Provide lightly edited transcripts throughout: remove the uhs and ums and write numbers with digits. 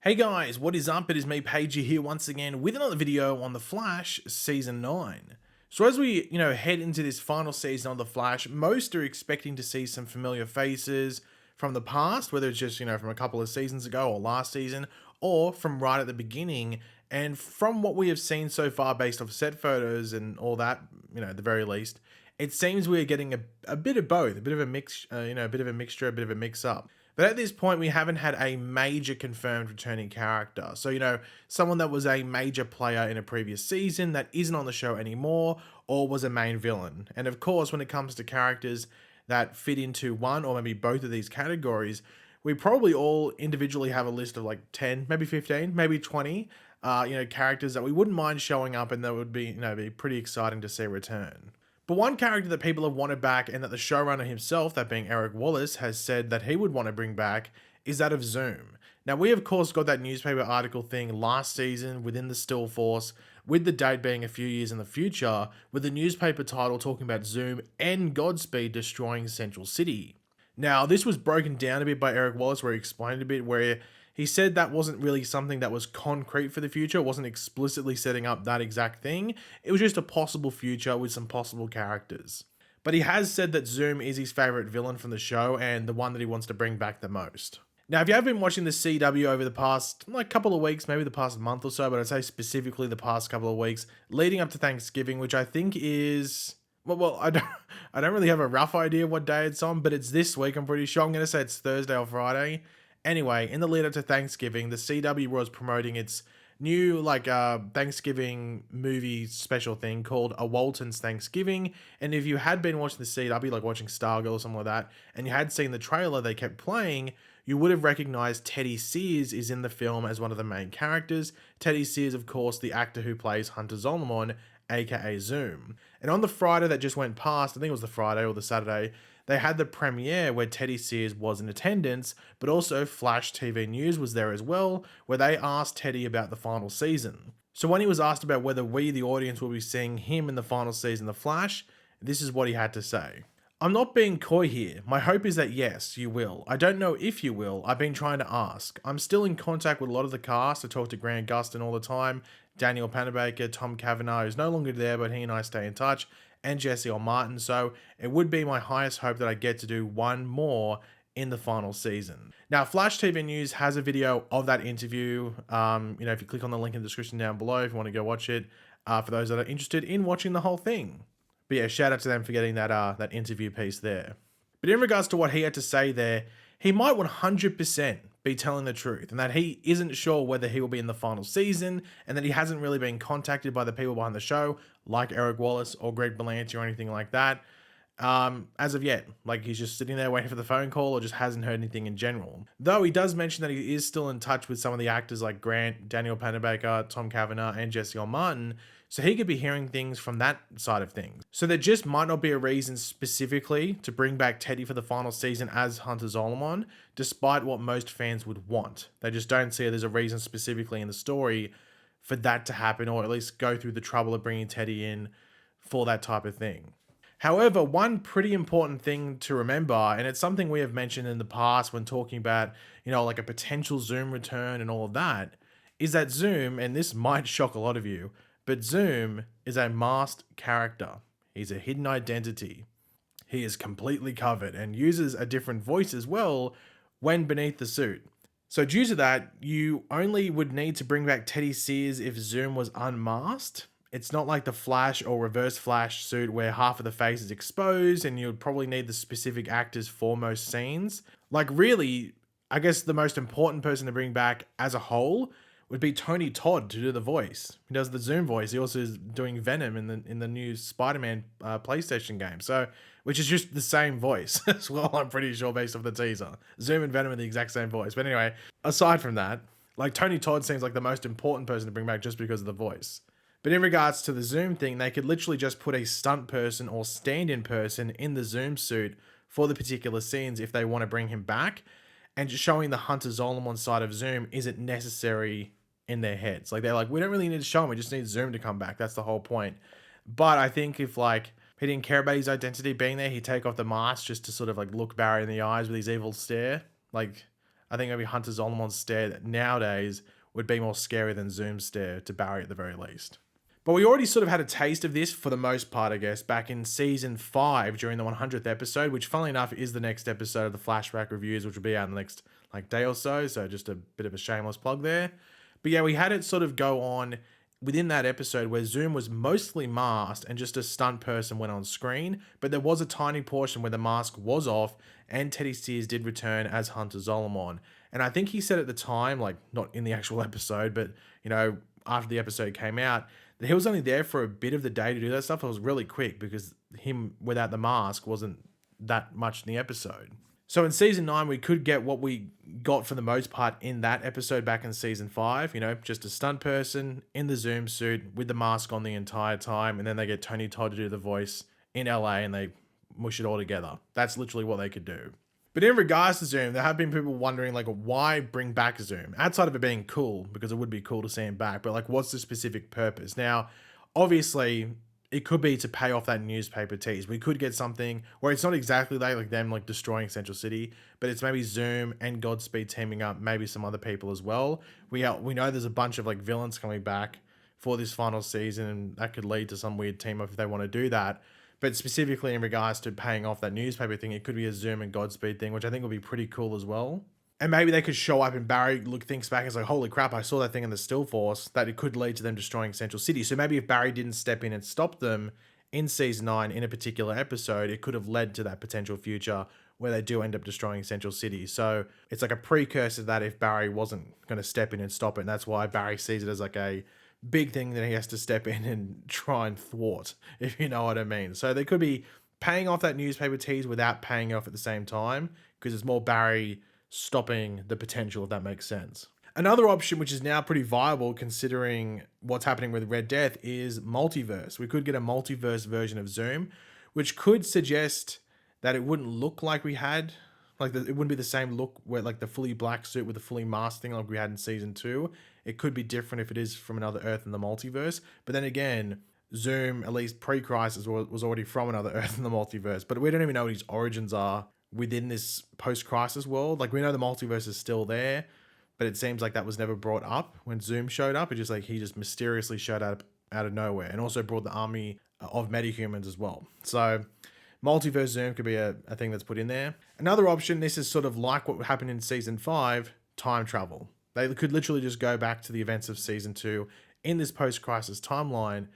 Hey guys, what is up? It is me, Pagey, here once again with another video on The Flash Season 9. So as we, head into this final season of The Flash, most are expecting to see some familiar faces from the past, whether it's just, from a couple of seasons ago or last season, or from right at the beginning. And from what we have seen so far based off set photos and all that, at the very least, it seems we're getting a bit of both, a bit of a mix, a bit of a mixture, a bit of a mix up. But at this point, we haven't had a major confirmed returning character. So, someone that was a major player in a previous season that isn't on the show anymore or was a main villain. And of course, when it comes to characters that fit into one or maybe both of these categories, we probably all individually have a list of like 10, maybe 15, maybe 20, characters that we wouldn't mind showing up and that would be pretty exciting to see return. But one character that people have wanted back and that the showrunner himself, that being Eric Wallace, has said that he would want to bring back is that of Zoom. Now, we of course got that newspaper article thing last season within the Still Force, with the date being a few years in the future, with the newspaper title talking about Zoom and Godspeed destroying Central City. Now, this was broken down a bit by Eric Wallace, where he explained a bit, where he said that wasn't really something that was concrete for the future. It wasn't explicitly setting up that exact thing. It was just a possible future with some possible characters. But he has said that Zoom is his favorite villain from the show and the one that he wants to bring back the most. Now, if you have been watching the CW over the past couple of weeks, maybe the past month or so, but I'd say specifically the past couple of weeks, leading up to Thanksgiving, which I think is I don't really have a rough idea of what day it's on, but it's this week. I'm pretty sure. I'm going to say it's Thursday or Friday. Anyway, in the lead up to Thanksgiving, the CW was promoting its new Thanksgiving movie special thing called A Walton's Thanksgiving. And if you had been watching the CW, like watching Stargirl or something like that, and you had seen the trailer they kept playing, you would have recognized Teddy Sears is in the film as one of the main characters. Teddy Sears, of course, the actor who plays Hunter Zolomon, aka Zoom. And on the Friday that just went past, I think it was the Friday or the Saturday, they had the premiere where Teddy Sears was in attendance, but also Flash TV News was there as well, where they asked Teddy about the final season. So when he was asked about whether we, the audience, will be seeing him in the final season of Flash, this is what he had to say. "I'm not being coy here. My hope is that yes, you will. I don't know if you will. I've been trying to ask. I'm still in contact with a lot of the cast. I talk to Grant Gustin all the time, Daniel Panabaker, Tom Cavanaugh, who's no longer there, but he and I stay in touch, and Jesse or Martin. So it would be my highest hope that I get to do one more in the final season." Now, Flash TV News has a video of that interview. If you click on the link in the description down below, if you want to go watch it, for those that are interested in watching the whole thing. But yeah, shout out to them for getting that interview piece there. But in regards to what he had to say there, he might 100% be telling the truth, and that he isn't sure whether he will be in the final season, and that he hasn't really been contacted by the people behind the show, like Eric Wallace or Greg Berlanti or anything like that, as of yet. Like, he's just sitting there waiting for the phone call or just hasn't heard anything in general. Though he does mention that he is still in touch with some of the actors like Grant, Daniel Panabaker, Tom Cavanaugh, and Jesse or Martin, so he could be hearing things from that side of things. So there just might not be a reason specifically to bring back Teddy for the final season as Hunter Zolomon, despite what most fans would want. They just don't see there's a reason specifically in the story for that to happen, or at least go through the trouble of bringing Teddy in for that type of thing. However, one pretty important thing to remember, and it's something we have mentioned in the past when talking about, like a potential Zoom return and all of that, is that Zoom, and this might shock a lot of you, but Zoom is a masked character. He's a hidden identity. He is completely covered and uses a different voice as well when beneath the suit. So due to that, you only would need to bring back Teddy Sears if Zoom was unmasked. It's not like the Flash or Reverse Flash suit where half of the face is exposed and you would probably need the specific actors for most scenes. Like, really, I guess the most important person to bring back as a whole would be Tony Todd to do the voice. He does the Zoom voice. He also is doing Venom in the new Spider-Man PlayStation game. So, which is just the same voice as well, I'm pretty sure, based off the teaser. Zoom and Venom are the exact same voice. But anyway, aside from that, like, Tony Todd seems like the most important person to bring back just because of the voice. But in regards to the Zoom thing, they could literally just put a stunt person or stand-in person in the Zoom suit for the particular scenes if they want to bring him back. And just showing the Hunter Zolomon side of Zoom isn't necessary in their heads. Like, they're like, we don't really need to show him, we just need Zoom to come back. That's the whole point. But I think if, he didn't care about his identity being there, he'd take off the mask just to sort of, look Barry in the eyes with his evil stare. I think maybe Hunter Zolomon's stare that nowadays would be more scary than Zoom's stare to Barry at the very least. But we already sort of had a taste of this for the most part, I guess, back in season 5 during the 100th episode, which funnily enough is the next episode of the flashback reviews, which will be out in the next day or so. So just a bit of a shameless plug there. But yeah, we had it sort of go on within that episode where Zoom was mostly masked and just a stunt person went on screen, but there was a tiny portion where the mask was off and Teddy Sears did return as Hunter Zolomon. And I think he said at the time, like not in the actual episode, but after the episode came out, that he was only there for a bit of the day to do that stuff. It was really quick because him without the mask wasn't that much in the episode. So in season 9, we could get what we got for the most part in that episode back in season 5, just a stunt person in the Zoom suit with the mask on the entire time. And then they get Tony Todd to do the voice in LA and they mush it all together. That's literally what they could do. But in regards to Zoom, there have been people wondering, why bring back Zoom? Outside of it being cool, because it would be cool to see him back, but, what's the specific purpose? Now, obviously, it could be to pay off that newspaper tease. We could get something where it's not exactly like them, destroying Central City, but it's maybe Zoom and Godspeed teaming up, maybe some other people as well. We know there's a bunch of, villains coming back for this final season, and that could lead to some weird team up if they want to do that. But specifically in regards to paying off that newspaper thing, it could be a Zoom and Godspeed thing, which I think would be pretty cool as well. And maybe they could show up and Barry thinks back and is like, holy crap, I saw that thing in the still force, that it could lead to them destroying Central City. So maybe if Barry didn't step in and stop them in season 9 in a particular episode, it could have led to that potential future where they do end up destroying Central City. So it's like a precursor to that if Barry wasn't going to step in and stop it. And that's why Barry sees it as a big thing that he has to step in and try and thwart, if you know what I mean. So they could be paying off that newspaper tease without paying off at the same time, because it's more Barry stopping the potential, if that makes sense. Another option, which is now pretty viable considering what's happening with Red Death, is multiverse. We could get a multiverse version of Zoom, which could suggest that it wouldn't look like we had, it wouldn't be the same look where the fully black suit with the fully masked thing like we had in season 2. It could be different if it is from another Earth in the multiverse. But then again, Zoom, at least pre-Crisis, was already from another Earth in the multiverse. But we don't even know what his origins are within this post-Crisis world. We know the multiverse is still there, but it seems like that was never brought up when Zoom showed up. It's just he just mysteriously showed up out of nowhere and also brought the army of metahumans as well. So multiverse Zoom could be a thing that's put in there. Another option, this is sort of like what happened in season 5, time travel. They could literally just go back to the events of season 2 in this post-Crisis timeline,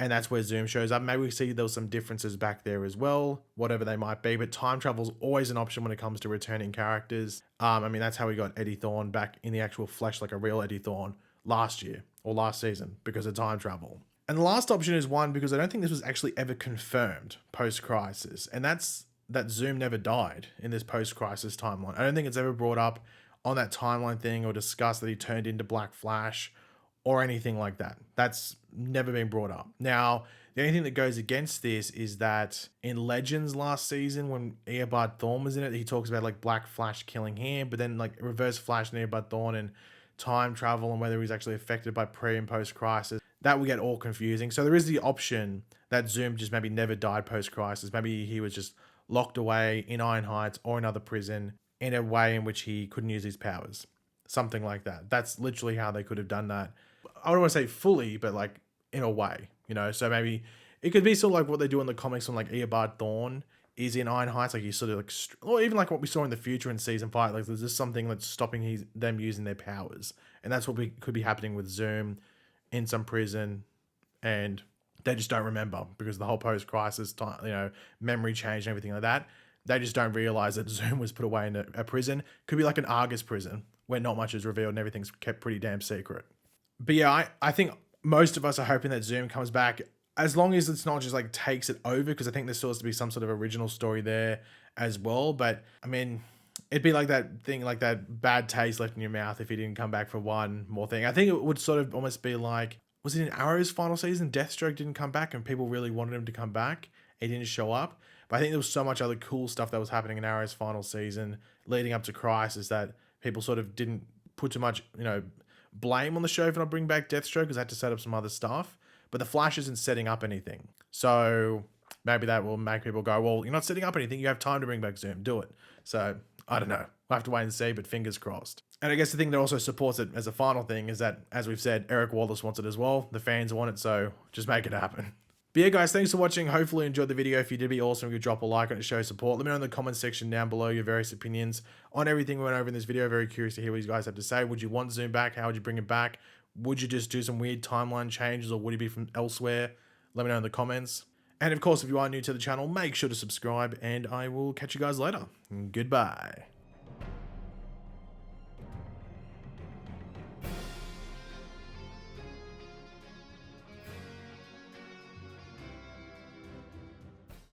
and that's where Zoom shows up. Maybe we see there was some differences back there as well, whatever they might be, but time travel is always an option when it comes to returning characters. That's how we got Eddie Thawne back in the actual flesh, like a real Eddie Thawne, last year or last season, because of time travel. And the last option is one, because I don't think this was actually ever confirmed post-Crisis, and that's that Zoom never died in this post-Crisis timeline. I don't think it's ever brought up on that timeline thing or discussed that he turned into Black Flash or anything like that. That's never been brought up. Now, the only thing that goes against this is that in Legends last season, when Eobard Thawne was in it, he talks about Black Flash killing him, but then Reverse Flash and Eobard Thawne and time travel and whether he's actually affected by pre and post Crisis, that would get all confusing. So there is the option that Zoom just maybe never died post Crisis. Maybe he was just locked away in Iron Heights or another prison in a way in which he couldn't use his powers. Something like that. That's literally how they could have done that. I don't want to say fully, but in a way, so maybe it could be sort of like what they do in the comics when Eobard Thawne is in Iron Heights, he's sort of or even what we saw in the future in season 5, there's just something that's stopping them using their powers. And that's what could be happening with Zoom in some prison, and they just don't remember because the whole post-Crisis time, memory change and everything like that. They just don't realize that Zoom was put away in a prison. Could be like an Argus prison where not much is revealed and everything's kept pretty damn secret. But yeah, I think most of us are hoping that Zoom comes back, as long as it's not just takes it over, because I think there still has to be some sort of original story there as well. But it'd be like that thing, that bad taste left in your mouth if he didn't come back for one more thing. I think it would sort of almost be was it in Arrow's final season? Deathstroke didn't come back and people really wanted him to come back. He didn't show up. But I think there was so much other cool stuff that was happening in Arrow's final season leading up to Crisis that people sort of didn't put too much, blame on the show for not bringing back Deathstroke because they had to set up some other stuff. But the Flash isn't setting up anything. So maybe that will make people go, well, you're not setting up anything. You have time to bring back Zoom. Do it. So I don't know. We'll have to wait and see, but fingers crossed. And I guess the thing that also supports it as a final thing is that, as we've said, Eric Wallace wants it as well. The fans want it, so just make it happen. But yeah, guys, thanks for watching. Hopefully you enjoyed the video. If you did, be awesome if you drop a like on it to show support. Let me know in the comments section down below your various opinions on everything we went over in this video. Very curious to hear what you guys have to say. Would you want Zoom back? How would you bring it back? Would you just do some weird timeline changes, or would it be from elsewhere? Let me know in the comments. And of course, if you are new to the channel, make sure to subscribe, and I will catch you guys later. Goodbye.